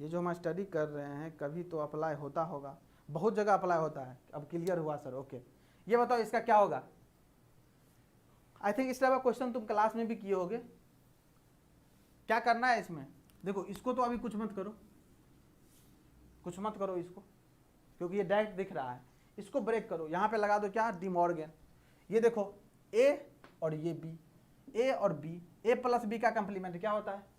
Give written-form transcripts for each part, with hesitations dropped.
ये जो हम स्टडी कर रहे हैं कभी तो अप्लाई होता होगा, बहुत जगह अप्लाई होता है। अब क्लियर हुआ सर, ओके। ये बताओ इसका क्या होगा। आई थिंक इस तरह का क्वेश्चन तुम क्लास में भी किए होगे। क्या करना है इसमें, देखो इसको तो अभी कुछ मत करो, कुछ मत करो इसको, क्योंकि ये डायरेक्ट दिख रहा है। इसको ब्रेक करो, यहाँ पे लगा दो क्या, डी मॉर्गन। ये देखो ए और ये बी, ए और बी, ए प्लस बी का कंप्लीमेंट क्या होता है,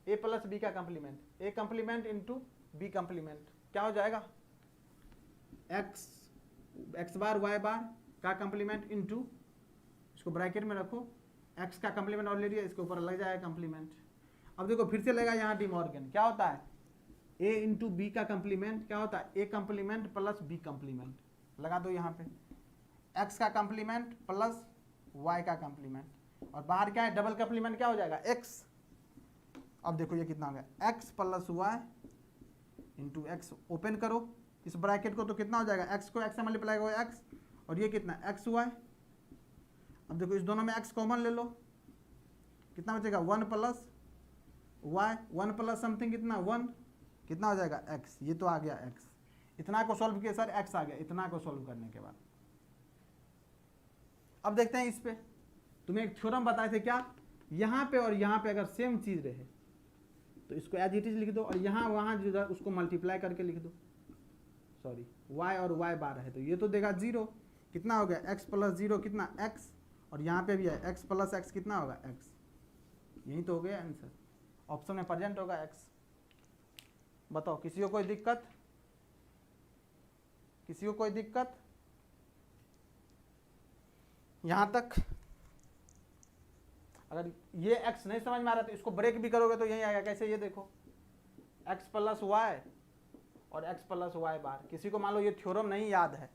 ए प्लस बी का कंप्लीमेंट, ए कंप्लीमेंट इंटू बी कंप्लीमेंट क्या हो जाएगा, एक्स, एक्स बार वाई बार का कंप्लीमेंट इंटू, इसको ब्रैकेट में रखो, एक्स का कंप्लीमेंट ऑलरेडी है, इसके ऊपर लग जाएगा कंप्लीमेंट। अब देखो फिर से लगेगा यहाँ डी मॉर्गन, क्या होता है, ए इंटू बी का कंप्लीमेंट क्या होता है, ए कंप्लीमेंट प्लस बी कंप्लीमेंट, लगा दो यहाँ पे, एक्स का कंप्लीमेंट प्लस वाई का कंप्लीमेंट, और बाहर क्या है, डबल कंप्लीमेंट क्या हो जाएगा, एक्स। अब देखो ये कितना हो गया, X plus Y into X, open करो इस ब्रैकेट को, तो कितना हो जाएगा, एक्स को एक्स से मल्टीप्लाई करो एक्स, और ये कितना एक्स वाई। अब देखो इस दोनों में एक्स कॉमन ले लो, कितना बचेगा, one plus Y, one plus something कितना, वन, कितना हो जाएगा एक्स, ये तो आ गया एक्स। इतना को सॉल्व किया सर, एक्स आ गया, इतना को सॉल्व करने के बाद। अब देखते हैं इस पे, तुम्हें एक थ्योरम बताए थे क्या, यहाँ पे और यहाँ पे अगर सेम चीज रहे तो इसको एज इट इज लिख दो, और यहाँ वहाँ जिधर उसको मल्टीप्लाई करके लिख दो, सॉरी y और y बार है तो ये तो देगा जीरो, कितना हो गया x प्लस जीरो कितना x, और यहाँ पे भी है x प्लस x कितना होगा x, यही तो हो गया आंसर, ऑप्शन में प्रेजेंट होगा x। बताओ किसी को कोई दिक्कत, किसी को कोई दिक्कत यहाँ तक। अगर ये x नहीं समझ में आ रहा तो इसको ब्रेक भी करोगे तो यही आएगा, कैसे, ये देखो x प्लस वाई और x प्लस वाई बार। किसी को मान लो ये थ्योरम नहीं याद है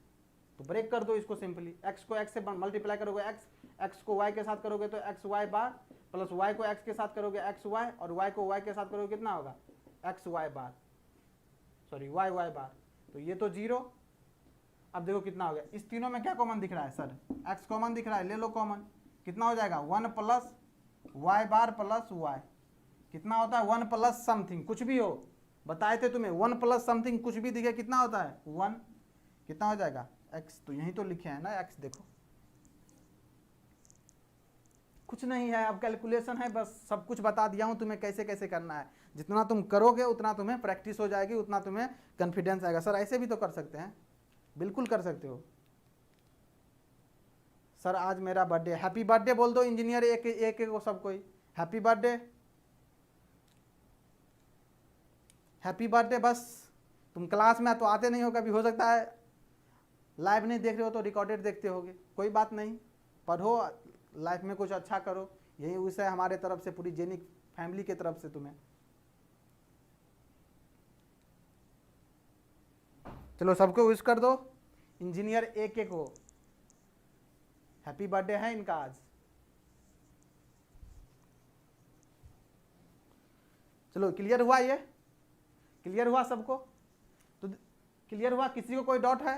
तो ब्रेक कर दो इसको सिंपली, x को x से मल्टीप्लाई करोगे x को y के साथ करोगे तो x y बार, प्लस y को x के साथ करोगे x y, और y को y के साथ करोगे कितना होगा x y बार, सॉरी y y बार, तो ये तो जीरो। अब देखो कितना हो गया, इस तीनों में क्या कॉमन दिख रहा है सर, x कॉमन दिख रहा है, ले लो कॉमन, कितना हो जाएगा, वन प्लस वाई बार प्लस वाई, कितना होता है, वन प्लस समथिंग, कुछ भी हो, बताए थे तुम्हें, वन प्लस समथिंग कुछ भी दिखे कितना होता है, वन, कितना हो जाएगा x, तो यही तो लिखे हैं ना x, देखो कुछ नहीं है, अब कैलकुलेशन है, बस सब कुछ बता दिया हूं तुम्हें कैसे कैसे करना है। जितना तुम करोगे उतना तुम्हें प्रैक्टिस हो जाएगी, उतना तुम्हें कॉन्फिडेंस आएगा। सर ऐसे भी तो कर सकते हैं, बिल्कुल कर सकते हो। सर आज मेरा बर्थडे, हैप्पी बर्थडे बोल दो इंजीनियर एक एक को, सब कोई हैप्पी बर्थडे, हैप्पी बर्थडे। बस तुम क्लास में तो आते नहीं हो, कभी हो सकता है लाइव नहीं देख रहे हो तो रिकॉर्डेड देखते होगे, कोई बात नहीं, पढ़ो, लाइफ में कुछ अच्छा करो, यही विषय हमारे तरफ से, पूरी जेनिक फैमिली के तरफ से तुम्हें। चलो सबको विश कर दो, इंजीनियर एक को हैप्पी बर्थडे है इनका आज। चलो क्लियर हुआ, ये क्लियर हुआ सबको, तो क्लियर हुआ, किसी को कोई डाउट है,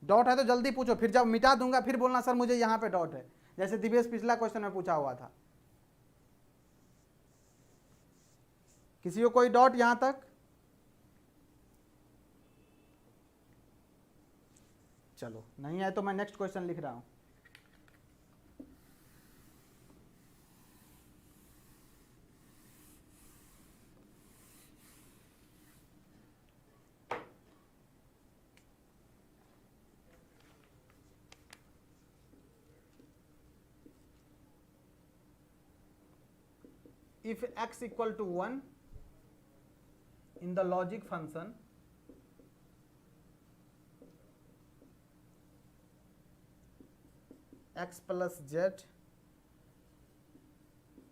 डाउट है तो जल्दी पूछो, फिर जब मिटा दूंगा फिर बोलना सर मुझे यहां पे डाउट है, जैसे दिवेश पिछला क्वेश्चन में पूछा हुआ था। किसी को कोई डाउट यहां तक, चलो नहीं है तो मैं नेक्स्ट क्वेश्चन लिख रहा हूं। If x equal to 1 in the logic function x plus z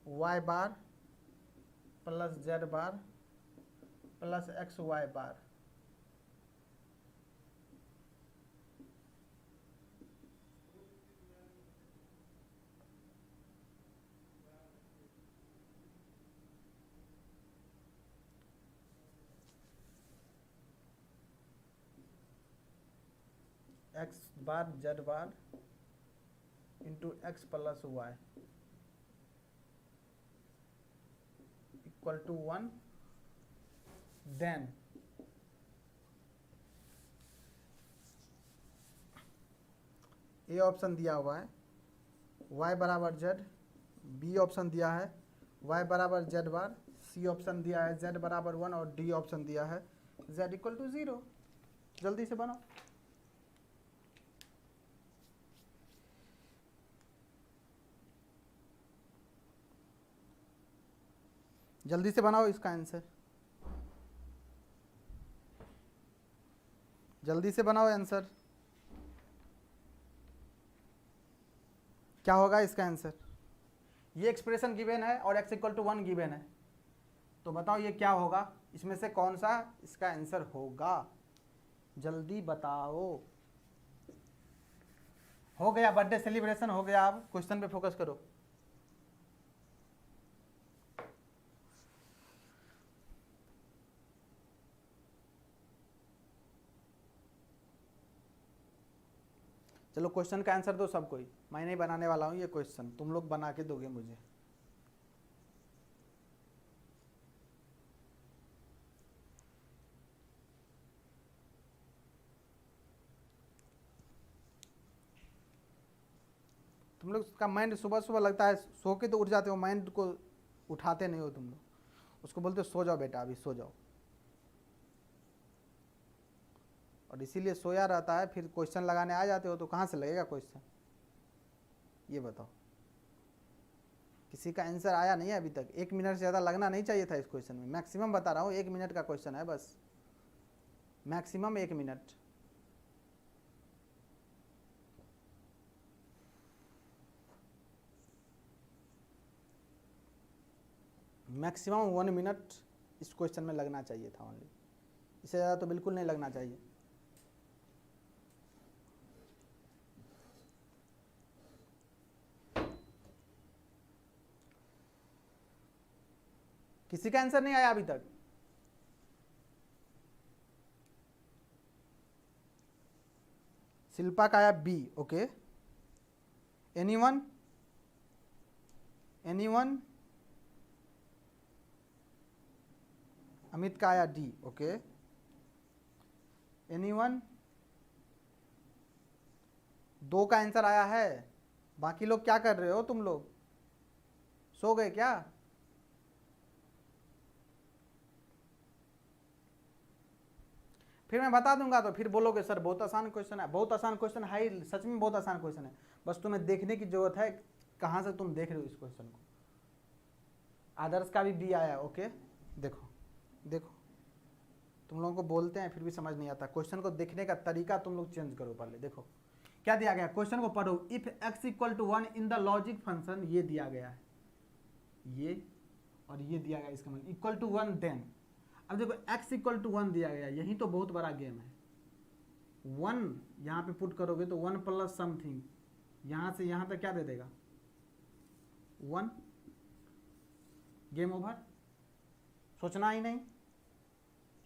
y bar plus z bar plus x y bar, x bar z bar into x plus y equal to 1 then A option दिया हुआ है y बराबर z, B option दिया है y बराबर z bar, C option दिया है z बराबर 1 और डी ऑप्शन दिया है z इक्वल टू 0। जल्दी से बनाओ। जल्दी से बनाओ इसका आंसर, जल्दी से बनाओ आंसर। क्या होगा इसका आंसर? ये एक्सप्रेशन गिवन है और x इक्वल टू 1 गिवन है, तो बताओ ये क्या होगा, इसमें से कौन सा इसका आंसर होगा? जल्दी बताओ। हो गया बर्थडे सेलिब्रेशन हो गया, आप क्वेश्चन पे फोकस करो। चलो क्वेश्चन का आंसर दो सब कोई, मैं नहीं बनाने वाला हूँ ये क्वेश्चन, तुम लोग बना के दोगे मुझे। तुम लोग का माइंड सुबह सुबह लगता है सो के तो उठ जाते हो, माइंड को उठाते नहीं हो तुम लोग, उसको बोलते हो सो जाओ बेटा अभी सो जाओ, और इसीलिए सोया रहता है, फिर क्वेश्चन लगाने आ जाते हो तो कहाँ से लगेगा क्वेश्चन? ये बताओ। किसी का आंसर आया नहीं है अभी तक, 1 मिनट से ज़्यादा लगना नहीं चाहिए था इस क्वेश्चन में, मैक्सिमम बता रहा हूँ 1 मिनट का क्वेश्चन है बस, मैक्सिमम 1 मिनट। मैक्सिमम 1 मिनट इस क्वेश्चन में लगना चाहिए था ओनली, इससे ज़्यादा तो बिल्कुल नहीं लगना चाहिए। किसी का आंसर नहीं आया अभी तक? शिल्पा का आया B, okay. Anyone? Anyone? Amit का आया डी, ओके। एनीवन? 2 का आंसर आया है, बाकी लोग क्या कर रहे हो तुम लोग, सो गए क्या? फिर मैं बता दूंगा तो फिर बोलोगे सर बहुत आसान क्वेश्चन है, बहुत आसान क्वेश्चन है, सच में बहुत आसान क्वेश्चन है, बस तुम्हें देखने की जरूरत है कहाँ से तुम देख रहे हो इस क्वेश्चन को। आदर्श का भी बी आया, ओके। देखो देखो तुम लोगों को बोलते हैं फिर भी समझ नहीं आता, क्वेश्चन को देखने का तरीका तुम लोग चेंज करो पहले। देखो क्या दिया गया, क्वेश्चन को पढ़ो। If x equal to 1 in the logic function, ये दिया गया है, ये और ये दिया गया, इसका मतलब इक्वल टू 1 देन। अब देखो x इक्वल टू 1 दिया गया, यही तो बहुत बड़ा गेम है। 1 यहाँ पे पुट करोगे तो 1 प्लस समथिंग, यहाँ से यहाँ तक क्या दे देगा 1, गेम ओवर। सोचना ही नहीं,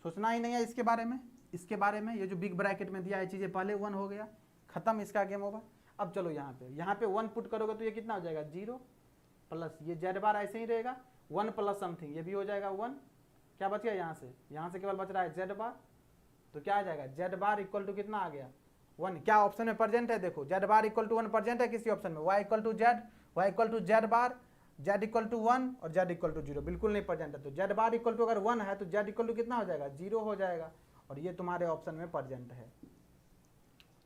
सोचना ही नहीं है इसके बारे में, इसके बारे में। ये जो बिग ब्रैकेट में दिया है चीज़ें, पहले 1 हो गया, खत्म, इसका गेम ओवर। अब चलो यहाँ पे 1 पुट करोगे तो ये कितना हो जाएगा 0 प्लस ये जेड बार ऐसे ही रहेगा, 1 प्लस समथिंग, ये भी हो जाएगा 1। क्या बच गया यहाँ से केवल बच रहा है जेड बार, तो क्या आ जाएगा जेड बार इक्वल टू कितना आ गया 1। क्या ऑप्शन में प्रेजेंट है? देखो Z bar equal to 1 present है किसी ऑप्शन में, Y equal to Z, Y equal to Z bar, Z equal to 1 और जेड इक्वल टू 0 बिल्कुल नहीं प्रेजेंट है। तो जेड बार इक्वल टू अगर 1 है तो जेड इक्वल टू कितना हो जाएगा 0 हो जाएगा, और ये तुम्हारे ऑप्शन में प्रेजेंट है।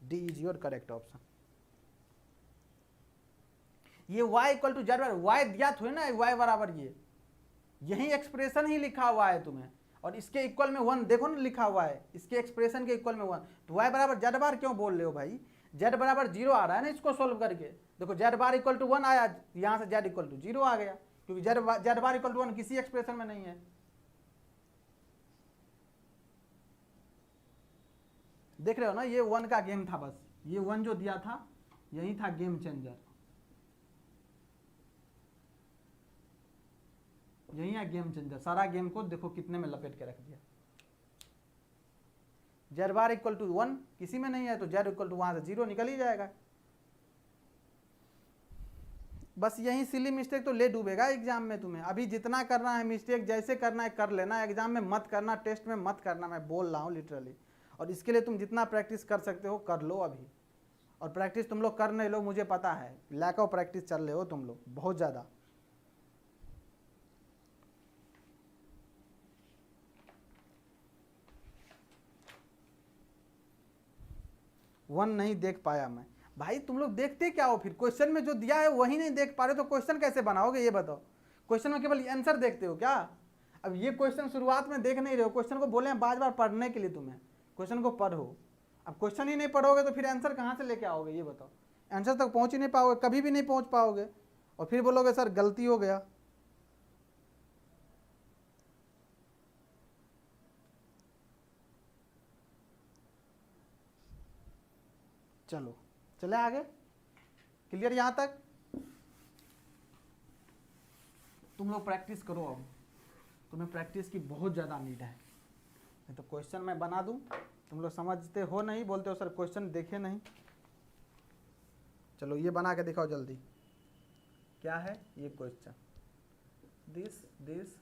D is your correct option. ये y equal to Z bar, y दिया थोड़ी ना y बराबर, ये यही एक्सप्रेशन ही लिखा हुआ है तुम्हें, और इसके इक्वल में 1 देखो ना लिखा हुआ है, इसके एक्सप्रेशन के इक्वल में 1, तो y बराबर जेड बार क्यों बोल रहे हो भाई? z बराबर 0 आ रहा है ना इसको सोल्व करके। देखो जेड बार इक्वल टू 1 आया, यहाँ से z इक्वल टू 0 आ गया, क्योंकि जेड बार इक्वल टू 1 किसी एक्सप्रेशन में नहीं है। देख रहे हो ना, ये 1 का गेम था बस, ये 1 जो दिया था यही था गेम चेंजर, यही है गेम चेंजर। सारा गेम को देखो कितने में लपेट के रख दिया। जेड बार इक्वल टू 1 किसी में नहीं है, तो जेड इक्वल टू वहां से 0 निकल ही जाएगा। बस यही सिली मिस्टेक तो ले डूबेगा एग्जाम में तुम्हें। अभी जितना करना है मिस्टेक जैसे करना है कर लेना, एग्जाम में मत करना, टेस्ट में मत करना, मैं बोल रहा हूँ लिटरली। और इसके लिए तुम जितना प्रैक्टिस कर सकते हो कर लो अभी। और प्रैक्टिस तुम लोग कर नहीं लो, मुझे पता है लैक ऑफ प्रैक्टिस चल रहे हो तुम लोग बहुत ज़्यादा। वन नहीं देख पाया मैं, भाई तुम लोग देखते क्या हो फिर? क्वेश्चन में जो दिया है वही नहीं देख पा रहे तो क्वेश्चन कैसे बनाओगे ये बताओ? क्वेश्चन में केवल आंसर देखते हो क्या? अब ये क्वेश्चन शुरुआत में देख नहीं रहे हो, क्वेश्चन को बोले हैं बार बार पढ़ने के लिए तुम्हें, क्वेश्चन को पढ़ो। अब क्वेश्चन ही नहीं पढ़ोगे तो फिर आंसर कहाँ से लेके आओगे ये बताओ? आंसर तक पहुँच ही नहीं पाओगे, कभी भी नहीं पहुँच पाओगे, और फिर बोलोगे सर गलती हो गया। चलो चले आगे, क्लियर यहाँ तक? तुम लोग प्रैक्टिस करो, अब तुम्हें प्रैक्टिस की बहुत ज़्यादा नीड है। नहीं तो क्वेश्चन मैं बना दूं, तुम लोग समझते हो नहीं, बोलते हो सर क्वेश्चन देखे नहीं। चलो ये बना के दिखाओ जल्दी, क्या है ये क्वेश्चन? दिस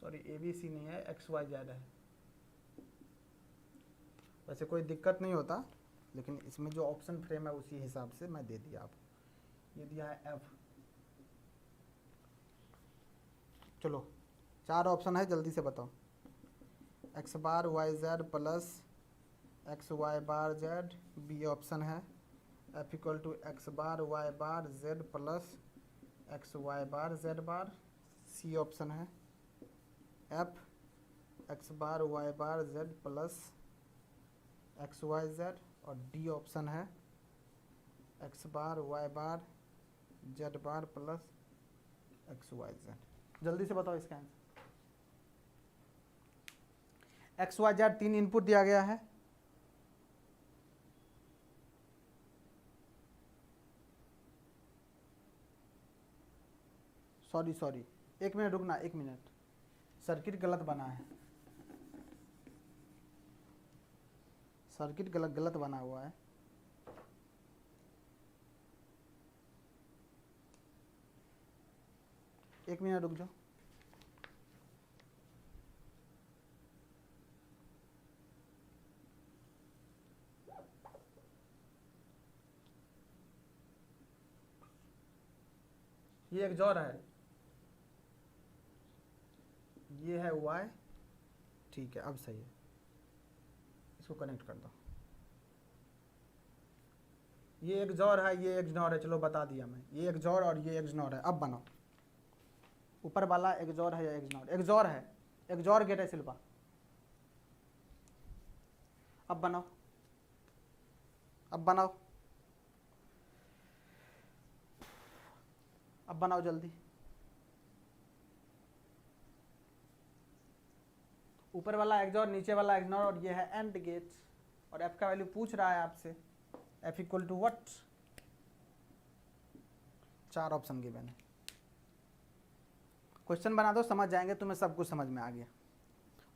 सॉरी ABC नहीं है, XYZ है। वैसे कोई दिक्कत नहीं होता, लेकिन इसमें जो ऑप्शन फ्रेम है उसी हिसाब से मैं दे दिया आपको। ये दिया है F। चलो 4 ऑप्शन है, जल्दी से बताओ। x bar YZ plus XY bar Z, B option है। F equal to x bar Y bar Z plus XY bar Z bar, C option है। F x bar Y bar Z plus XYZ, और D option है x bar Y bar Z bar plus XYZ। जल्दी से बताओ इसका answer. XYZ 3 input दिया गया है। सॉरी 1 मिनट रुकना, 1 मिनट, सर्किट गलत बना है, सर्किट गलत बना हुआ है। एक मिनट रुक जाओ। ये एक जॉर है, ये है Y, ठीक है अब सही है। इसको कनेक्ट कर दो। ये एक जॉर है, ये एक जॉर है, चलो बता दिया मैं, ये एक जॉर और ये एक जॉर है। अब बनाओ, ऊपर वाला एक जॉर है या एक जॉर? एक जॉर है, एक जॉर गेट है शिल्पा। अब बनाओ, अब बनाओ, अब बनाओ जल्दी। ऊपर वाला एक्सॉर, नीचे वाला एक्सनॉर, और ये है एंड गेट। और एफ का वैल्यू पूछ रहा है आपसे, F equal to what? 4 option given है। क्वेश्चन बना दो, समझ जाएंगे, तुम्हें सब कुछ समझ में आ गया।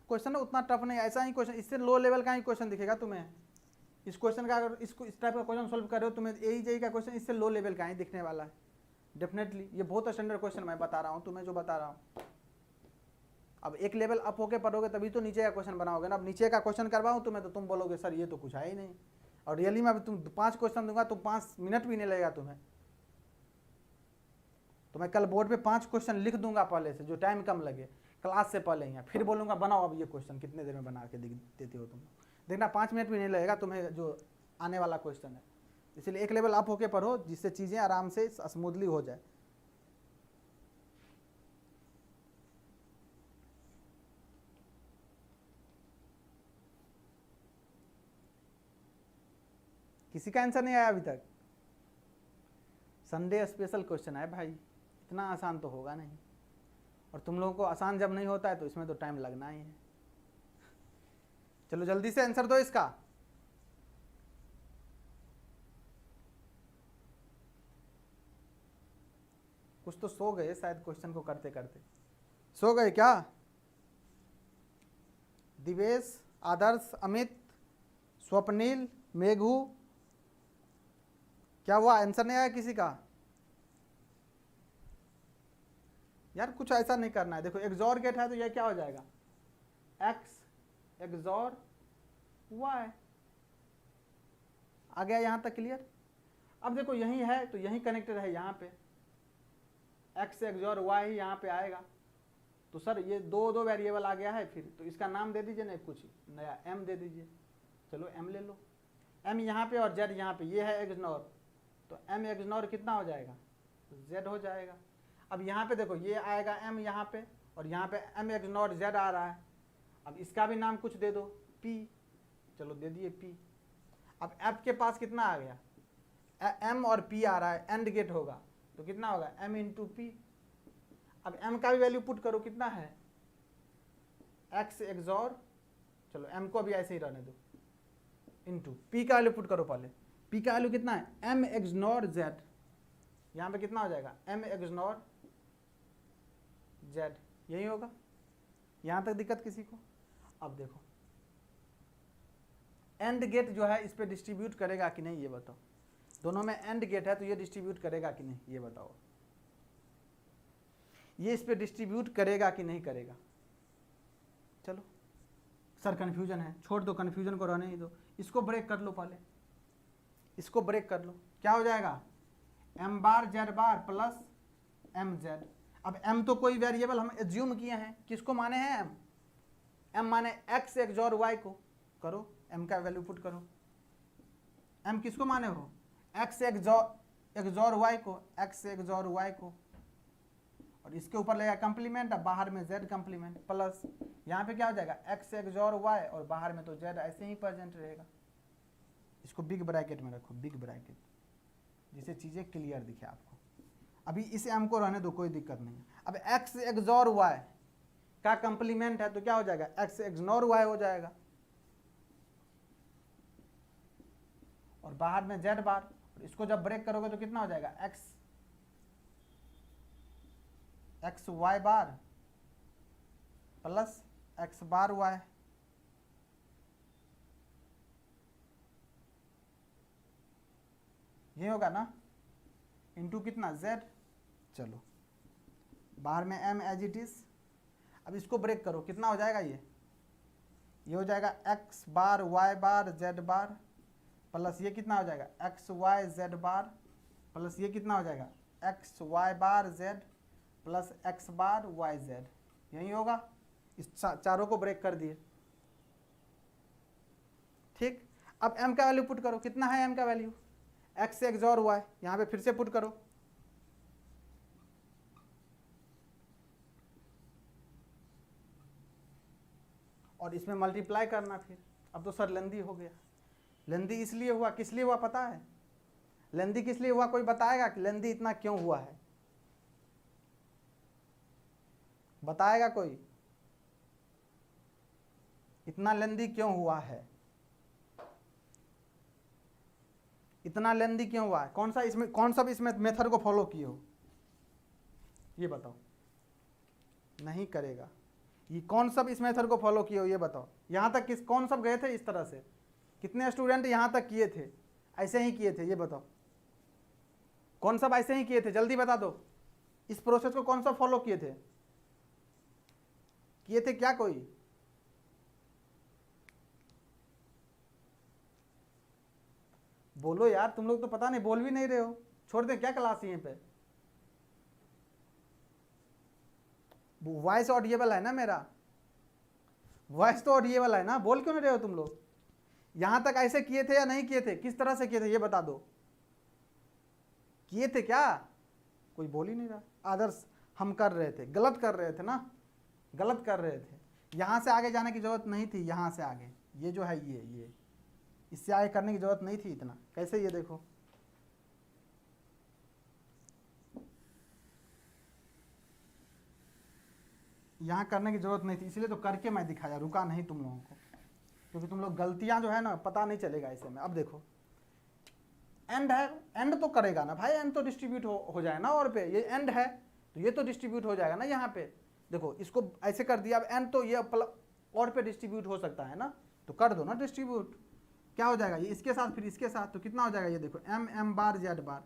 क्वेश्चन ना उतना टफ नहीं, ऐसा ही क्वेश्चन, इससे लो लेवल का ही क्वेश्चन दिखेगा तुम्हें। इस क्वेश्चन का अगर इस टाइप का क्वेश्चन सोल्व कर रहे हो तुम्हें, AEJ का क्वेश्चन इससे लो लेवल का ही दिखने वाला है डेफिनेटली। ये बहुत स्टैंडर्ड क्वेश्चन मैं बता रहा हूँ तुम्हें, जो बता रहा हूँ। अब एक लेवल अप होके पढ़ोगे तभी तो नीचे का क्वेश्चन बनाओगे ना। अब नीचे का क्वेश्चन करवाऊँ तुम्हें तो तुम बोलोगे सर ये तो कुछ है ही नहीं। और रियली में अभी तुम 5 क्वेश्चन दूंगा तो 5 मिनट भी नहीं लगेगा तुम्हें। तो मैं कल बोर्ड पे 5 क्वेश्चन लिख दूंगा पहले से, जो टाइम कम लगे, क्लास से पहले ही। फिर बोलूँगा बनाओ अब ये क्वेश्चन, कितने देर में बना के देते हो तुम। देखना 5 मिनट भी नहीं लगेगा तुम्हें जो आने वाला क्वेश्चन है। इसलिए एक लेवल अप होके पढ़ो, जिससे चीज़ें आराम से स्मूथली हो जाए। किसी का आंसर नहीं आया अभी तक? संडे स्पेशल क्वेश्चन है भाई, इतना आसान तो होगा नहीं। और तुम लोगों को आसान जब नहीं होता है तो इसमें तो टाइम लगना ही है। चलो जल्दी से आंसर दो इसका। कुछ तो सो गए शायद क्वेश्चन को करते करते। सो गए क्या? दिवेश, आदर्श, अमित, स्वप्निल, मेघू, क्या हुआ? आंसर नहीं आया किसी का? यार कुछ ऐसा नहीं करना है। देखो एक्सॉर गेट है तो यह क्या हो जाएगा? X XOR Y. आ गया यहां तक क्लियर? अब देखो यही है तो यही कनेक्टेड है यहाँ पे, एक्स एक्सॉर वाई ही यहाँ पे आएगा। तो सर ये दो वेरिएबल आ गया है फिर, तो इसका नाम दे दीजिए ना कुछ नया, एम दे दीजिए। चलो एम ले लो, एम यहाँ पे और जेड यहाँ पे, ये है एक्सनॉर, तो एम एक्सनॉर कितना हो जाएगा? जेड हो जाएगा। अब यहाँ पे देखो ये आएगा एम यहाँ पे, और यहाँ पे एम एक्सनॉर जेड आ रहा है। अब इसका भी नाम कुछ दे दो, पी। चलो दे दिए पी। अब एफ के पास कितना आ गया? एम और पी आ रहा है, एंड गेट होगा तो कितना होगा? M into P. अब एम का भी वैल्यू पुट करो, कितना है? एक्स एक्सॉर, चलो एम को अभी ऐसे ही रहने दो, इंटू पी का वैल्यू पुट करो पहले। पी का वैल्यू कितना है? M XNOR Z. यहाँ पे कितना हो जाएगा? M XNOR Z. यही होगा। यहाँ तक दिक्कत किसी को? अब देखो एंड गेट जो है इस पे डिस्ट्रीब्यूट करेगा कि नहीं ये बताओ। दोनों में एंड गेट है तो ये डिस्ट्रीब्यूट करेगा कि नहीं ये बताओ। ये इस पे डिस्ट्रीब्यूट करेगा कि नहीं करेगा? चलो सर कन्फ्यूजन है, छोड़ दो कन्फ्यूजन को, रहने ही दो। इसको ब्रेक कर लो पहले, इसको ब्रेक कर लो। क्या हो जाएगा? एम बार जेड बार प्लस एम जेड। अब एम तो कोई वेरिएबल हम एज्यूम किए हैं, किसको माने हैं? एम, एम माने एक्स एक्सॉर वाई को। करो एम का वैल्यू पुट करो। एम किसको माने हो? एक्स एक्सॉर वाई को, एक्स एक्सॉर वाई को, और इसके ऊपर लगेगा कंप्लीमेंट, अब बाहर में जेड कंप्लीमेंट प्लस यहाँ पे क्या हो जाएगा? एक्स एक्सॉर वाई, और बाहर में तो जेड ऐसे ही प्रेजेंट रहेगा। इसको बिग ब्रैकेट में रखो, बिग ब्रैकेट, जिससे चीज़ें क्लियर दिखे आपको। अभी इस एम को रहने दो, कोई दिक्कत नहीं है। अब एक्स एक्सॉर वाई का कंप्लीमेंट है तो क्या हो जाएगा? एक्स एक्सनॉर वाई हो जाएगा, और बाहर में जेड बार। इसको जब ब्रेक करोगे तो कितना हो जाएगा? एक्स वाई बार प्लस एक्स बार वाई। ये होगा ना, इंटू कितना? जेड। चलो बाहर में एम एज इट इज। अब इसको ब्रेक करो, कितना हो जाएगा? ये हो जाएगा x bar Y bar Z बार प्लस ये कितना हो जाएगा? एक्स वाई जेड बार प्लस ये कितना हो जाएगा? X Y bar Z plus X bar Y Z. यही होगा। इस चारों को ब्रेक कर दिए, ठीक। अब m का वैल्यू पुट करो, कितना है m का वैल्यू? X XOR Y. यहाँ पे फिर से पुट करो, और इसमें मल्टीप्लाई करना फिर। अब तो सर लेंदी हो गया। लेंदी इसलिए हुआ, किस लिए हुआ पता है? लेंदी किस लिए हुआ, कोई बताएगा कि लेंदी इतना क्यों हुआ है? बताएगा कोई? इतना लेंदी क्यों हुआ है? इतना लेंदी क्यों हुआ है? कौन सा इसमें मेथड को फॉलो किए हो ये बताओ। नहीं करेगा। ये कौन सब इस मेथड को फॉलो किए हो ये बताओ। यहाँ तक कौन सब गए थे इस तरह से? कितने स्टूडेंट यहाँ तक किए थे? ऐसे ही किए थे ये बताओ। कौन सब ऐसे ही किए थे? जल्दी बता दो। इस प्रोसेस को कौन सा फॉलो किए थे? किए थे क्या कोई? बोलो यार, तुम लोग तो पता नहीं, बोल भी नहीं रहे हो। छोड़ दे क्या क्लास यहीं पे? वॉइस ऑडिएबल है ना मेरा? वॉइस तो ऑडिएबल है ना? बोल क्यों नहीं रहे हो तुम लोग? यहां तक ऐसे किए थे या नहीं किए थे? किस तरह से किए थे ये बता दो। किए थे क्या? कोई बोल ही नहीं रहा। आदर्श हम कर रहे थे, गलत कर रहे थे ना, गलत कर रहे थे। यहां से आगे जाने की जरूरत नहीं थी। यहां से आगे ये जो है ये इससे आगे करने की जरूरत नहीं थी इतना। कैसे? ये देखो, यहाँ करने की जरूरत नहीं थी, इसलिए तो करके मैं दिखाया, रुका नहीं तुम लोगों को, क्योंकि तुम लोग गलतियाँ जो है ना पता नहीं चलेगा ऐसे में। अब देखो एंड है, एंड तो करेगा ना भाई, एंड तो डिस्ट्रीब्यूट हो जाए ना, और पे ये एंड है तो ये तो डिस्ट्रीब्यूट हो जाएगा ना। यहाँ पे देखो इसको ऐसे कर दिया, अब एंड तो ये और पे डिस्ट्रीब्यूट हो सकता है ना, तो कर दो ना डिस्ट्रीब्यूट। क्या हो जाएगा ये इसके साथ फिर इसके साथ, तो कितना हो जाएगा ये देखो एम एम बार जेड बार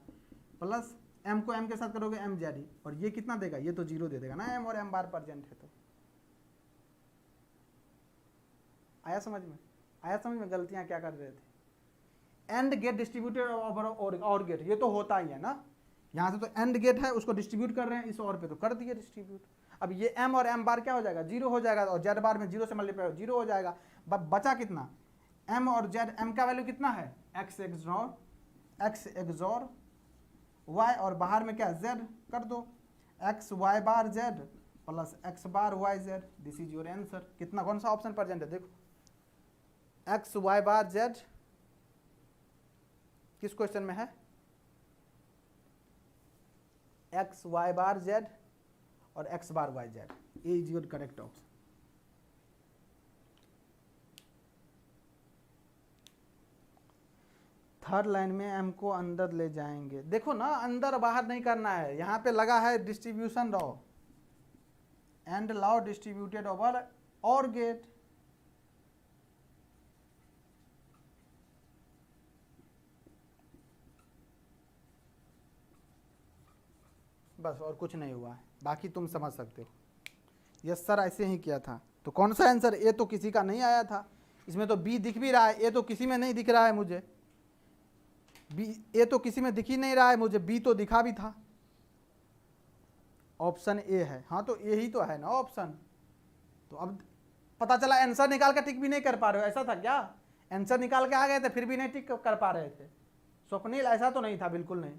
प्लस एम को एम के साथ करोगे एम जेड ही, और ये कितना देगा, ये तो जीरो दे देगा ना, एम और एम बार प्रेजेंट है। तो आया समझ में, आया समझ में गलतियां क्या कर रहे थे। एंड गेट डिस्ट्रीब्यूटेड ओवर और गेट, ये तो होता ही है ना, यहाँ से तो एंड गेट है उसको डिस्ट्रीब्यूट कर रहे हैं इस और पे, तो कर दिए डिस्ट्रीब्यूट। अब ये एम और एम बार क्या हो जाएगा, जीरो हो जाएगा, और जेड बार में जीरो से मल्टीप्लाई जीरो हो जाएगा। बचा कितना, एम और जेड, एम का वैल्यू कितना है एक्स एक्सोर वाई, और बाहर में क्या जेड कर दो, X Y bar Z plus X bar Y Z, this is your answer. कितना, कौन सा ऑप्शन प्रेजेंट है देखो, एक्स वाई बार जेड किस क्वेश्चन में है, एक्स वाई बार जेड और X bar Y Z, A is your correct option. Third line में एम को अंदर ले जाएंगे, देखो ना अंदर बाहर नहीं करना है, यहाँ पे लगा है distribution law, and law distributed over और गेट। बस और कुछ नहीं हुआ है, बाकी तुम समझ सकते हो। यस सर ऐसे ही किया था। तो कौन सा आंसर, ए तो किसी का नहीं आया था, इसमें तो बी दिख भी रहा है, ए तो किसी में नहीं दिख रहा है मुझे, बी ए तो किसी में दिख ही नहीं रहा है मुझे, बी तो दिखा भी था, ऑप्शन ए है। हाँ तो ए ही तो है ना ऑप्शन। तो अब पता चला आंसर निकाल के टिक भी नहीं कर पा रहे हो, ऐसा था क्या, आंसर निकाल के आ गए थे फिर भी नहीं टिक कर पा रहे थे। स्वप्निल ऐसा तो नहीं था, बिल्कुल नहीं,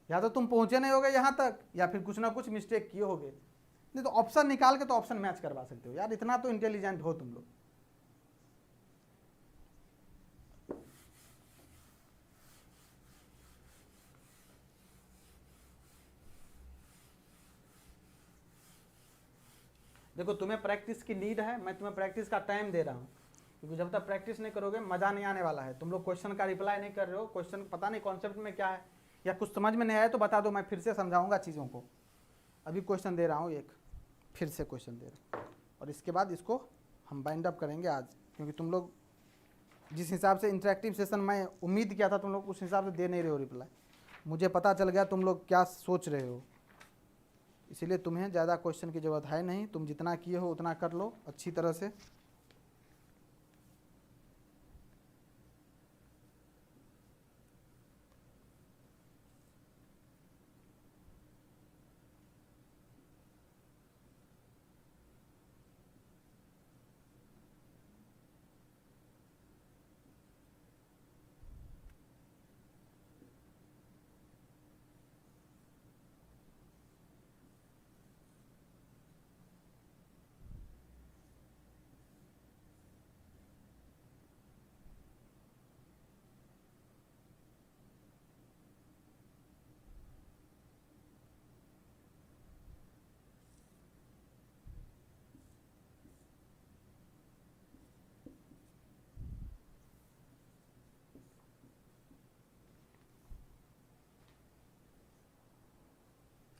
या तो तुम पहुंचे नहीं होगे यहाँ तक, या फिर कुछ ना कुछ मिस्टेक किए होगे। नहीं तो ऑप्शन निकाल के तो ऑप्शन मैच करवा सकते हो यार, इतना तो इंटेलिजेंट हो तुम लोग। देखो तुम्हें प्रैक्टिस की नीड है, मैं तुम्हें प्रैक्टिस का टाइम दे रहा हूँ, क्योंकि जब तक प्रैक्टिस नहीं करोगे मजा नहीं आने वाला है। तुम लोग क्वेश्चन का रिप्लाई नहीं कर रहे हो, क्वेश्चन पता नहीं कॉन्सेप्ट में क्या है, या कुछ समझ में नहीं आया तो बता दो, मैं फिर से समझाऊंगा चीज़ों को। अभी क्वेश्चन दे रहा हूँ एक, फिर से क्वेश्चन दे रहा हूँ, और इसके बाद इसको हम बाइंड अप करेंगे आज, क्योंकि तुम लोग जिस हिसाब से इंटरेक्टिव सेशन मैं उम्मीद किया था तुम लोग उस हिसाब से दे नहीं रहे हो रिप्लाई। मुझे पता चल गया तुम लोग क्या सोच रहे हो, इसीलिए तुम्हें ज़्यादा क्वेश्चन की ज़रूरत है नहीं, तुम जितना किए हो उतना कर लो अच्छी तरह से।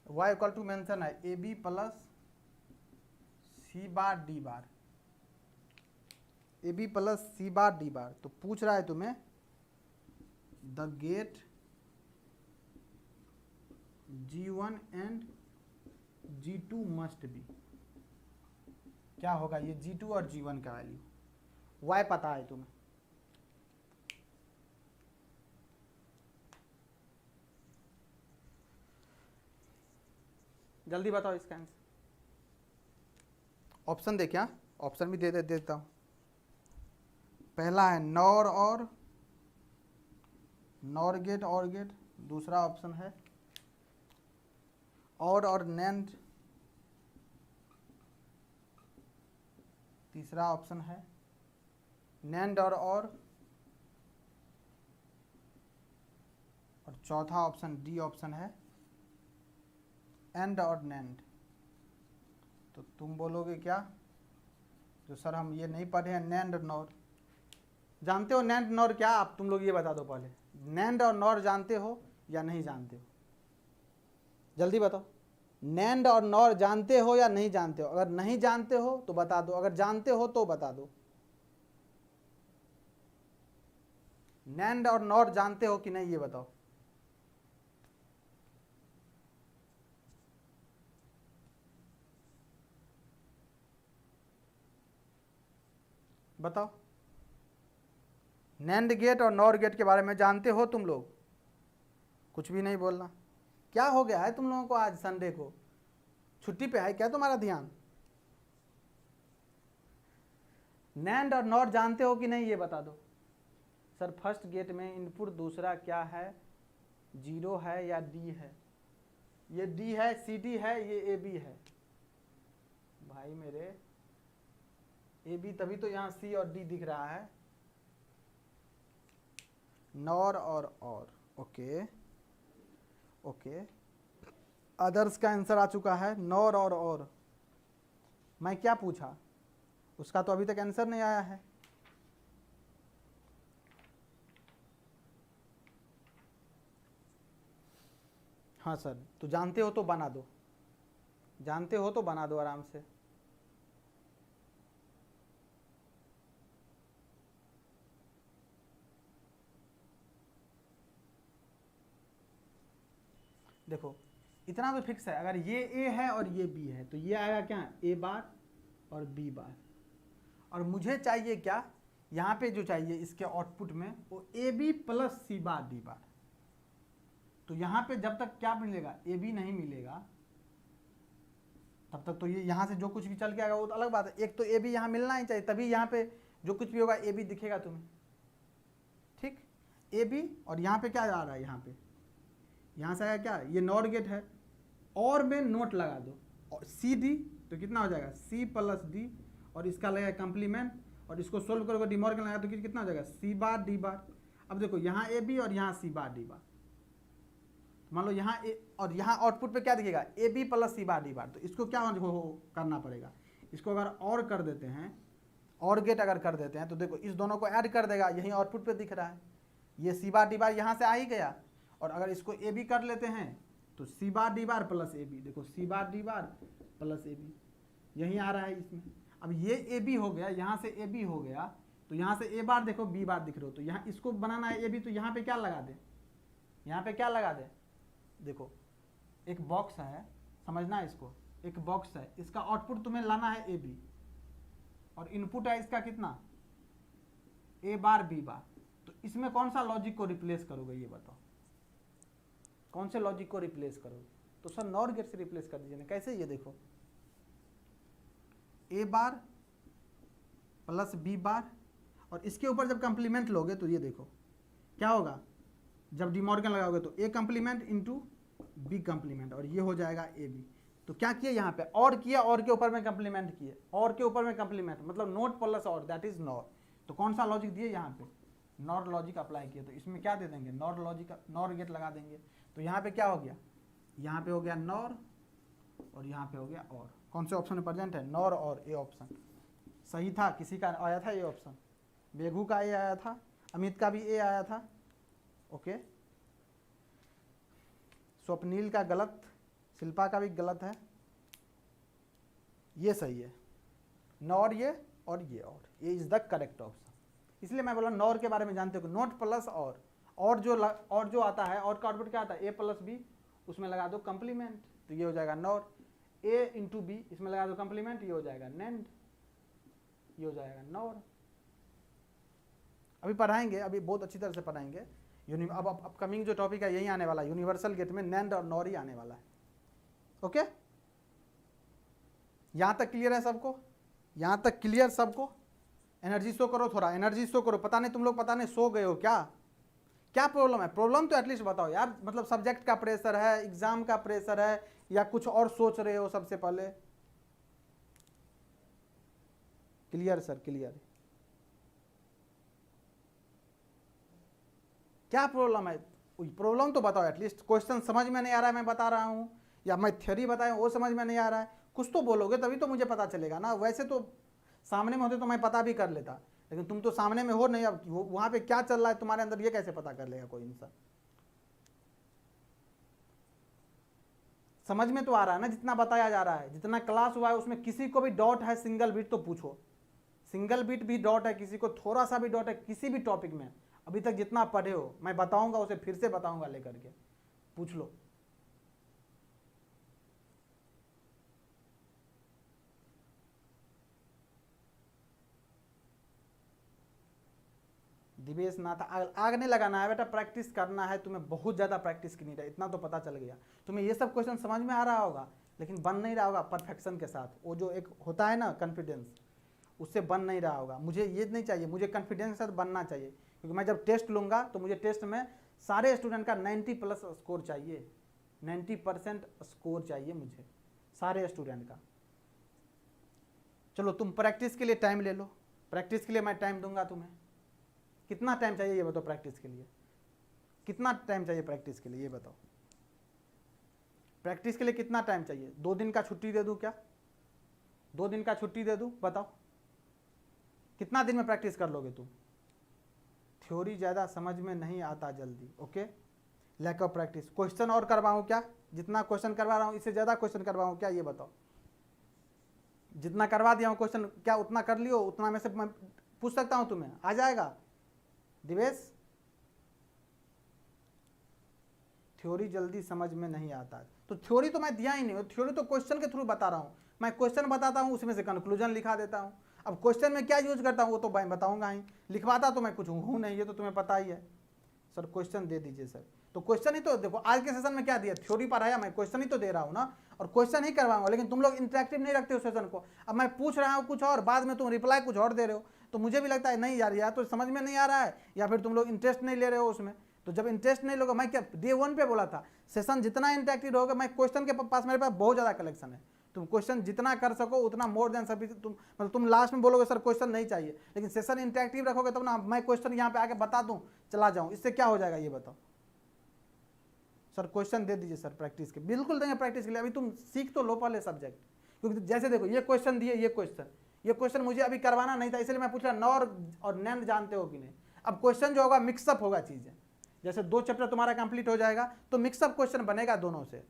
y इक्वल टू मेंशन है A B plus C bar D bar, A B plus C bar D bar. तो पूछ रहा है तुम्हें the gate G1 and G2 must be, क्या होगा ये G2 और G1 का वैल्यू, y पता है तुम्हें। जल्दी बताओ इसका आंसर। ऑप्शन दे क्या, ऑप्शन भी देता हूँ। पहला है नॉर और नॉर गेट और गेट, दूसरा ऑप्शन है और नैंड, तीसरा ऑप्शन है नैंड और चौथा ऑप्शन डी ऑप्शन है एंड और नैंड। तो तुम बोलोगे क्या, जो सर हम ये नहीं पढ़े हैं नैंड नॉर। जानते हो नैंड नॉर क्या, आप तुम लोग ये बता दो पहले, नैंड और नॉर जानते हो या नहीं जानते हो, जल्दी बताओ। नैंड और नॉर जानते हो या नहीं जानते हो, अगर नहीं जानते हो तो बता दो, अगर जानते हो तो बता दो। नैंड और नॉर जानते हो कि नहीं ये बताओ। बताओ, नैंड गेट और नॉर गेट के बारे में जानते हो तुम लोग? कुछ भी नहीं बोलना। क्या हो गया है तुम लोगों को, आज संडे को छुट्टी पे है क्या तुम्हारा ध्यान? नैंड और नॉर जानते हो कि नहीं ये बता दो। सर फर्स्ट गेट में इनपुट दूसरा क्या है, 0 है या डी है? ये डी है, सी डी है, ये ए बी है। भाई मेरे ए बी, तभी तो यहाँ सी और डी दिख रहा है। नॉर और ओके ओके, अदर्स का आंसर आ चुका है, नॉर और। मैं क्या पूछा उसका तो अभी तक आंसर नहीं आया है। हाँ सर, तो जानते हो तो बना दो, जानते हो तो बना दो आराम से। देखो इतना तो फिक्स है, अगर ये ए है और ये बी है तो ये आएगा क्या, ए बार और बी बार। और मुझे चाहिए क्या, यहाँ पे जो चाहिए इसके आउटपुट में वो A B plus C bar D bar. तो यहाँ पे जब तक क्या मिलेगा, ए बी नहीं मिलेगा तब तक तो ये यहाँ से जो कुछ भी चल के आएगा वो तो अलग बात है। एक तो ए बी यहाँ मिलना ही चाहिए, तभी यहाँ पे जो कुछ भी होगा ए बी दिखेगा तुम्हें। ठीक, ए बी और यहाँ पे क्या आ रहा है, यहाँ से आया क्या, ये नॉर गेट है, और में नोट लगा दो, और सी डी तो कितना हो जाएगा, सी प्लस डी, और इसका लगेगा कंप्लीमेंट, और इसको सोल्व करोगे डिमॉर्गन लगा तो कितना हो जाएगा, सी बार डी बार। अब देखो यहाँ ए बी और यहाँ सी बार डी बार, मान लो यहाँ ए और यहाँ आउटपुट पे क्या दिखेगा, A B plus C bar D bar. तो इसको क्या करना पड़ेगा, इसको अगर और कर देते हैं, और गेट अगर कर देते हैं तो देखो इस दोनों को ऐड कर देगा, यही आउटपुट पे दिख रहा है, ये सी बार डी बार यहाँ से आ ही गया। और अगर इसको ए बी कर लेते हैं तो C bar D bar plus A B, देखो C bar D bar plus A B यहीं आ रहा है इसमें। अब ये ए बी हो गया, यहाँ से ए बी हो गया, तो यहाँ से ए बार देखो बी बार दिख रहे हो, तो यहाँ इसको बनाना है ए बी, तो यहाँ पे क्या लगा दे, यहाँ पे क्या लगा दे, देखो एक बॉक्स है, समझना इसको, एक बॉक्स है, इसका आउटपुट तुम्हें लाना है ए बी, और इनपुट है इसका कितना, ए बार बी बार। तो इसमें कौन सा लॉजिक को रिप्लेस करोगे ये बताओ, कौन से लॉजिक को रिप्लेस करोगे? तो सर नॉर गेट से रिप्लेस कर दीजिए ना। कैसे, ये देखो ए बार प्लस बी बार, और इसके ऊपर जब कंप्लीमेंट लोगे तो ये देखो क्या होगा, जब डिमॉर्गन लगाओगे तो ए कंप्लीमेंट इंटू बी कंप्लीमेंट, और ये हो जाएगा ए बी। तो क्या किया यहाँ पे, और किया, और के ऊपर में कंप्लीमेंट किए, और के ऊपर में कंप्लीमेंट, मतलब नोट प्लस और, दैट इज नॉर। तो कौन सा लॉजिक दिए यहाँ पे, नॉर लॉजिक अप्लाई किया, तो इसमें क्या दे देंगे, नॉर लॉजिक, नॉर गेट लगा देंगे। तो यहाँ पे क्या हो गया, यहाँ पे हो गया नॉर, और यहाँ पे हो गया और। कौन से ऑप्शन में प्रेजेंट है, नॉर और, ए ऑप्शन सही था। किसी का आया था ए ऑप्शन, बेगू का ए आया था, अमित का भी ए आया था, ओके, स्वप्नील का गलत, शिल्पा का भी गलत है, ये सही है, नॉर ये और ये, और ये इज द करेक्ट ऑप्शन। इसलिए मैं बोला नॉर के बारे में जानते हो, नोट प्लस और जो आता है, और का आउटपुट क्या आता है, ए प्लस बी, उसमें लगा दो कंप्लीमेंट, तो ये हो जाएगा नॉर, ए इंटू बी, इसमें लगा दो कंप्लीमेंट, ये हो जाएगा नैंड, ये हो जाएगा नॉर। अभी पढ़ाएंगे, अभी बहुत अच्छी तरह से पढ़ाएंगे। अब अपकमिंग जो टॉपिक है यही आने वाला है, यूनिवर्सल गेट में नैंड और नॉर ही आने वाला है। ओके, यहां तक क्लियर है सबको, यहां तक क्लियर सबको? एनर्जी शो करो, थोड़ा एनर्जी शो करो। पता नहीं तुम लोग, पता नहीं सो गए हो क्या, क्या प्रॉब्लम है? प्रॉब्लम तो एटलीस्ट बताओ यार, मतलब सब्जेक्ट का प्रेशर है, एग्जाम का प्रेशर है, या कुछ और सोच रहे हो? सबसे पहले क्लियर सर, क्लियर, क्या प्रॉब्लम है? प्रॉब्लम तो बताओ एटलीस्ट। क्वेश्चन समझ में नहीं आ रहा है मैं बता रहा हूं, या मैं थ्योरी बताया वो समझ में नहीं आ रहा है, कुछ तो बोलोगे तभी तो मुझे पता चलेगा ना। वैसे तो सामने में होते तो मैं पता भी कर लेता, लेकिन तुम तो सामने में हो नहीं। अब वहां पे क्या चल रहा है तुम्हारे अंदर ये कैसे पता कर लेगा कोई इंसान? समझ में तो आ रहा है ना जितना बताया जा रहा है, जितना क्लास हुआ है उसमें किसी को भी डाउट है सिंगल बीट तो पूछो, सिंगल बीट भी डाउट है किसी को, थोड़ा सा भी डाउट है किसी भी टॉपिक में, अभी तक जितना पढ़े हो मैं बताऊंगा उसे फिर से बताऊंगा लेकर के पूछ लो। दिवेश नाथ, आग नहीं लगाना है बेटा, प्रैक्टिस करना है तुम्हें, बहुत ज़्यादा प्रैक्टिस करनी है, इतना तो पता चल गया। तुम्हें ये सब क्वेश्चन समझ में आ रहा होगा लेकिन बन नहीं रहा होगा परफेक्शन के साथ, वो जो एक होता है ना कॉन्फिडेंस, उससे बन नहीं रहा होगा। मुझे ये नहीं चाहिए, मुझे कॉन्फिडेंस के साथ बनना चाहिए, क्योंकि मैं जब टेस्ट लूँगा तो मुझे टेस्ट में सारे स्टूडेंट का 90+ स्कोर चाहिए, 90% स्कोर चाहिए मुझे सारे स्टूडेंट का। चलो तुम प्रैक्टिस के लिए टाइम ले लो, प्रैक्टिस के लिए मैं टाइम दूंगा तुम्हें। कितना टाइम चाहिए ये बताओ प्रैक्टिस के लिए, कितना टाइम चाहिए प्रैक्टिस के लिए ये बताओ, प्रैक्टिस के लिए कितना टाइम चाहिए? 2 दिन का छुट्टी दे दूं क्या? 2 दिन का छुट्टी दे दूं? बताओ कितना दिन में प्रैक्टिस कर लोगे तुम? थ्योरी ज़्यादा समझ में नहीं आता जल्दी, okay, lack of practice. Question और करवाऊं क्या? जितना क्वेश्चन करवा रहा हूं इससे ज़्यादा क्वेश्चन करवाऊं क्या ये बताओ? जितना करवा दिया हूं क्वेश्चन क्या उतना कर लियो? उतना में से मैं पूछ सकता हूं तुम्हें, आ जाएगा? दिवेश, थ्योरी जल्दी समझ में नहीं आता, तो थ्योरी तो मैं दिया ही नहीं, थ्योरी तो क्वेश्चन के थ्रू बता रहा हूँ, मैं क्वेश्चन बताता हूँ उसमें से कंक्लूजन लिखा देता हूँ। अब क्वेश्चन में क्या यूज करता हूँ वो तो मैं बताऊंगा ही, लिखवाता तो मैं कुछ हूँ नहीं, ये तो तुम्हें पता ही है। सर क्वेश्चन दे दीजिए सर, तो क्वेश्चन ही तो देखो आज के सेशन में क्या दिया, थ्योरी पढ़ाया, मैं क्वेश्चन ही तो दे रहा हूँ ना, और क्वेश्चन ही करवाऊंगा, लेकिन तुम लोग इंटरेक्टिव नहीं रखते हो सेशन को। अब मैं पूछ रहा हूँ कुछ और, बाद में तुम रिप्लाई कुछ और दे रहे हो, तो मुझे भी लगता है नहीं यार, या तो समझ में नहीं आ रहा है या फिर तुम लोग इंटरेस्ट नहीं ले रहे हो उसमें। तो जब इंटरेस्ट नहीं लोगे, मैं क्या डे 1 पे बोला था सेशन जितना इंटरेक्टिव होगा, मैं क्वेश्चन के पास मेरे पास बहुत ज़्यादा कलेक्शन है, तुम क्वेश्चन जितना कर सको उतना मोर देन सफिशिएंट। तुम मतलब तुम लास्ट में बोलोगे सर क्वेश्चन नहीं चाहिए, लेकिन सेशन इंटरेक्टिव रखोगे तब ना मैं क्वेश्चन यहाँ पे आके बता दूँ चला जाऊँ, इससे क्या हो जाएगा ये बताओ? सर क्वेश्चन दे दीजिए सर प्रैक्टिस के, बिल्कुल देंगे प्रैक्टिस के लिए। अभी तुम सीख तो लो पहले सब्जेक्ट, क्योंकि जैसे देखो ये क्वेश्चन दिए, ये क्वेश्चन मुझे अभी करवाना नहीं था, इसलिए मैं पूछ रहा नॉर और नैन जानते हो कि नहीं। अब क्वेश्चन जो होगा मिक्सअप होगा चीज़ें, जैसे 2 चैप्टर तुम्हारा कंप्लीट हो जाएगा तो मिक्सअप क्वेश्चन बनेगा दोनों से,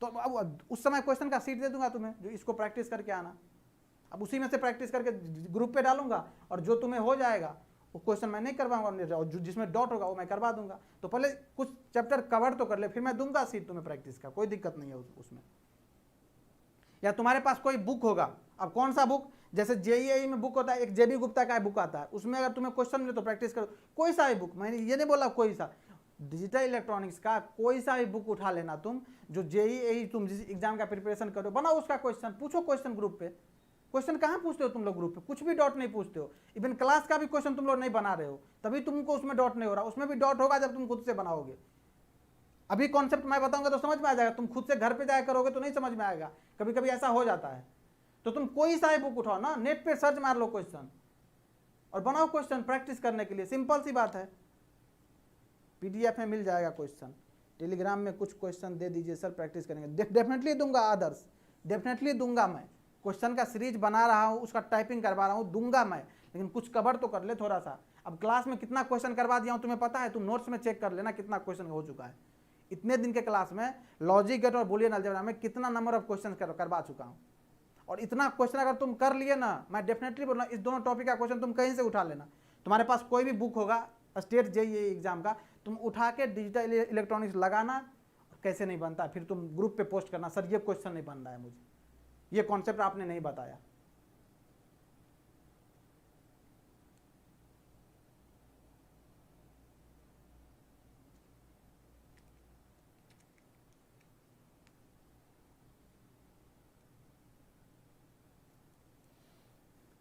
तो अब उस समय क्वेश्चन का सीट दे दूंगा तुम्हें, जो इसको प्रैक्टिस करके आना। अब उसी में से प्रैक्टिस करके ग्रुप पे डालूंगा, और जो तुम्हें हो जाएगा वो क्वेश्चन मैं नहीं करवाऊंगा, और जिसमें डॉट होगा वो मैं करवा दूंगा। तो पहले कुछ चैप्टर कवर तो कर ले, फिर मैं दूंगा सीट तुम्हें प्रैक्टिस का, कोई दिक्कत नहीं है उसमें। या तुम्हारे पास कोई बुक होगा, अब कौन सा बुक, जैसे जेईई में बुक होता है, एक जेबी गुप्ता का बुक आता है, उसमें अगर तुम्हें क्वेश्चन मिले तो प्रैक्टिस करो, कोई सा भी बुक, मैंने ये नहीं बोला कोई सा, डिजिटल इलेक्ट्रॉनिक्स का कोई सा भी बुक उठा लेना तुम, जो जेईई तुम जिस एग्जाम का प्रिपरेशन करो, बनाओ उसका क्वेश्चन, पूछो क्वेश्चन ग्रुप पे। क्वेश्चन कहाँ पूछते हो तुम लोग ग्रुप पे, कुछ भी डॉट नहीं पूछते हो, इवन क्लास का भी क्वेश्चन तुम लोग नहीं बना रहे हो, तभी तुमको उसमें डॉट नहीं हो रहा, उसमें भी डॉट होगा जब तुम खुद से बनाओगे। अभी कॉन्सेप्ट मैं बताऊंगा तो समझ में आ जाएगा, तुम खुद से घर पे जाया करोगे तो नहीं समझ में आएगा, कभी कभी ऐसा हो जाता है। तो तुम कोई सा बुक उठाओ ना, नेट पे सर्च मार लो क्वेश्चन और बनाओ क्वेश्चन प्रैक्टिस करने के लिए, सिंपल सी बात है। पीडीएफ में मिल जाएगा क्वेश्चन, टेलीग्राम में कुछ क्वेश्चन दे दीजिए सर प्रैक्टिस करेंगे, डेफिनेटली दूंगा आदर्श, डेफिनेटली दूंगा मैं। क्वेश्चन का सीरीज बना रहा हूँ, उसका टाइपिंग करवा रहा हूँ, दूंगा मैं, लेकिन कुछ कवर तो कर ले थोड़ा सा। अब क्लास में कितना क्वेश्चन करवा दिया हूँ तुम्हें पता है, तुम नोट्स में चेक कर लेना कितना क्वेश्चन हो चुका है। इतने दिन के क्लास में लॉजिक गेट और बूलियन अलजेब्रा में कितना नंबर ऑफ क्वेश्चन करवा चुका हूँ, और इतना क्वेश्चन अगर तुम कर लिए ना, मैं डेफिनेटली बोल रहा हूँ इस दोनों टॉपिक का क्वेश्चन तुम कहीं से उठा लेना। तुम्हारे पास कोई भी बुक होगा स्टेट जेईई एग्जाम का, तुम उठा के डिजिटल इलेक्ट्रॉनिक्स लगाना, कैसे नहीं बनता फिर तुम ग्रुप पे पोस्ट करना, सर ये क्वेश्चन नहीं बन रहा है मुझे, ये कॉन्सेप्ट आपने नहीं बताया।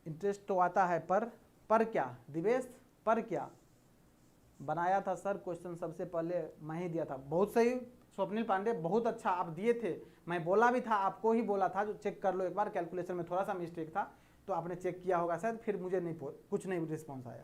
इंटरेस्ट तो आता है पर क्या दिवेश, पर क्या बनाया था सर क्वेश्चन सबसे पहले मैं ही दिया था, बहुत सही स्वप्निल पांडे, बहुत अच्छा आप दिए थे, मैं बोला भी था, आपको ही बोला था जो चेक कर लो एक बार, कैलकुलेशन में थोड़ा सा मिस्टेक था तो आपने चेक किया होगा शायद, फिर मुझे नहीं कुछ नहीं रिस्पॉन्स आया।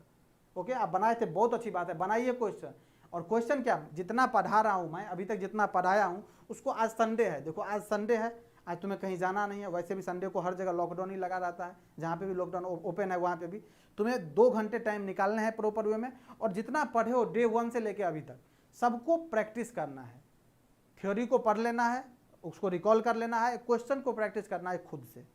ओके आप बनाए थे, बहुत अच्छी बात है, बनाइए क्वेश्चन। और क्वेश्चन क्या जितना पढ़ा रहा हूँ मैं अभी तक, जितना पढ़ाया हूँ उसको, आज संडे है, देखो आज संडे है, आज तुम्हें कहीं जाना नहीं है, वैसे भी संडे को हर जगह लॉकडाउन ही लगा रहता है, जहाँ पे भी लॉकडाउन ओपन है वहाँ पे भी तुम्हें 2 घंटे टाइम निकालना है प्रॉपर वे में, और जितना पढ़े हो डे 1 से लेके अभी तक सबको प्रैक्टिस करना है। थ्योरी को पढ़ लेना है, उसको रिकॉल कर लेना है, क्वेश्चन को प्रैक्टिस करना है खुद से।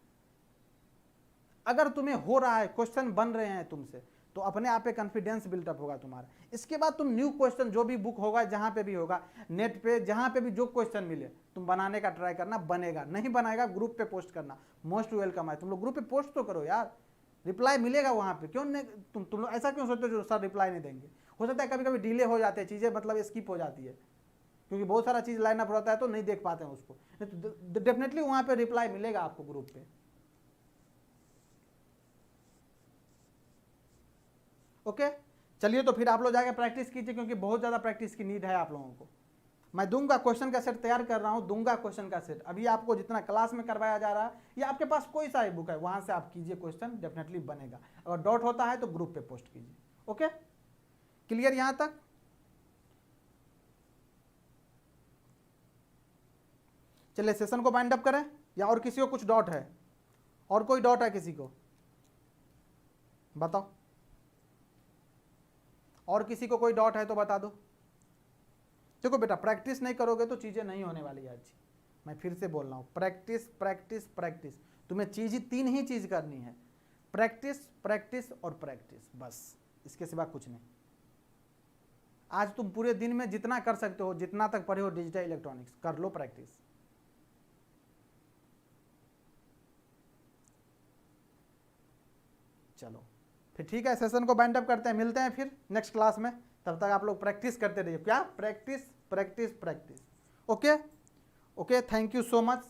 अगर तुम्हें हो रहा है, क्वेश्चन बन रहे हैं तुमसे, तो अपने आप पे कॉन्फिडेंस बिल्टअप होगा तुम्हारा। इसके बाद तुम न्यू क्वेश्चन जो भी बुक होगा, जहाँ पे भी होगा, नेट पे जहाँ पे भी जो क्वेश्चन मिले तुम बनाने का ट्राई करना, बनेगा नहीं बनाएगा ग्रुप पे पोस्ट करना, मोस्ट वेलकम है। तुम लोग ग्रुप पे पोस्ट तो करो यार, रिप्लाई मिलेगा वहाँ पे। क्यों नहीं, तुम लोग ऐसा क्यों सोचते हो जो सर रिप्लाई नहीं देंगे? हो सकता है कभी कभी डिले हो जाते हैं चीज़ें, मतलब स्किप हो जाती है, क्योंकि बहुत सारा चीज़ लाइन अप रहता है तो नहीं देख पाते हैं उसको। तो डेफिनेटली वहाँ पे रिप्लाई मिलेगा आपको ग्रुप पे। ओके चलिए, तो फिर आप लोग जाके प्रैक्टिस कीजिए, क्योंकि बहुत ज़्यादा प्रैक्टिस की नीड है आप लोगों को। मैं दूंगा क्वेश्चन का सेट तैयार कर रहा हूँ, दूंगा क्वेश्चन का सेट। अभी आपको जितना क्लास में करवाया जा रहा है, या आपके पास कोई सा बुक है वहाँ से आप कीजिए, क्वेश्चन डेफिनेटली बनेगा। अगर डाउट होता है तो ग्रुप पे पोस्ट कीजिए। ओके क्लियर यहाँ तक? चलिए सेशन को बाइंड अप करें, या और किसी को कुछ डाउट है? और कोई डाउट है किसी को? बताओ, और किसी को कोई डाउट है तो बता दो। देखो बेटा, प्रैक्टिस नहीं करोगे तो चीज़ें नहीं होने वाली आज। मैं फिर से बोल रहा हूँ, प्रैक्टिस प्रैक्टिस प्रैक्टिस। तुम्हें चीज़ 3 ही चीज़ करनी है, प्रैक्टिस प्रैक्टिस और प्रैक्टिस, बस इसके सिवा कुछ नहीं। आज तुम पूरे दिन में जितना कर सकते हो, जितना तक पढ़े हो डिजिटल इलेक्ट्रॉनिक्स, कर लो प्रैक्टिस। चलो फिर ठीक है, सेशन को बाइंड अप करते हैं, मिलते हैं फिर नेक्स्ट क्लास में। तब तक आप लोग प्रैक्टिस करते रहिए। क्या? Practice practice practice. Okay okay, thank you so much.